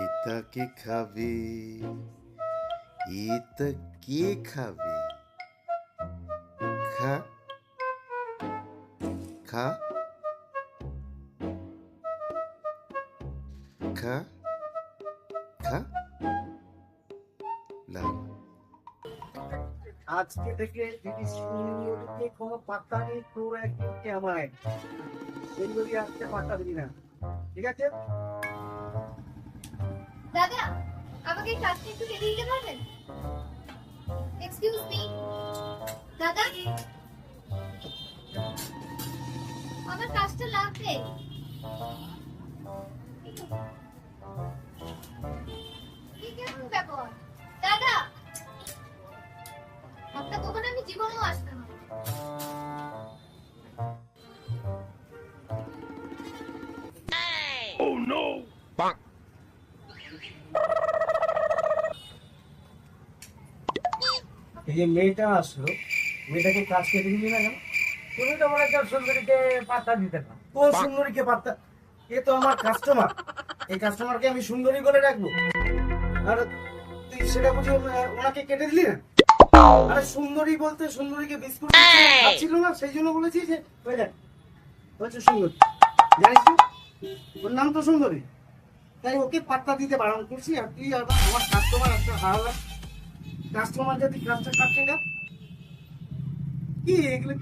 এটা কে খাবে? এটা কে খাবে? খা খা খা খা না। আজকে থেকে দিদি সিনিয়রকে কোনো পাত্তা নেই, তোর একদিনকে আমায় ডেলিভারি আসতে পাত্তা দিবি না, ঠিক আছে? দাদা, আমাকে এই কাজটা একটু কেটে দিতে পারবেন? এক্সকিউজ মি দাদা, আমার কাজটা লাগবে। কি কেমন ব্যাপার দাদা? আপনার দোকানে আমি জীবনেও আসবো না। এই যে মেয়েটা আসলো, মেয়েটাকে কাজ কেটে দিবি না কেন? তুমি তো মনে হচ্ছে সুন্দরীকে পাত্তা দিতে না। কোন সুন্দরীকে পাত্তা? এ তো আমার কাস্টমার, এই কাস্টমারকে আমি সুন্দরী বলে রাখবো? আর তুই সেটা বুঝে ওনাকে কেটে দিলি না? আরে সুন্দরী বলতে সুন্দরীকে বিস্কুট খাচ্ছিল না, সেই জন্য বলেছি যে হয়ে যাক হচ্ছে সুন্দরী, জানিস তো ওর নাম তো সুন্দরী, তাই ওকে পাত্তা দিতে বারণ করছি। আর তুই আমার কাস্টমার, একটা হারালাম কাস্টমার, যদি কাজটা কাটছে না কি এগুলো?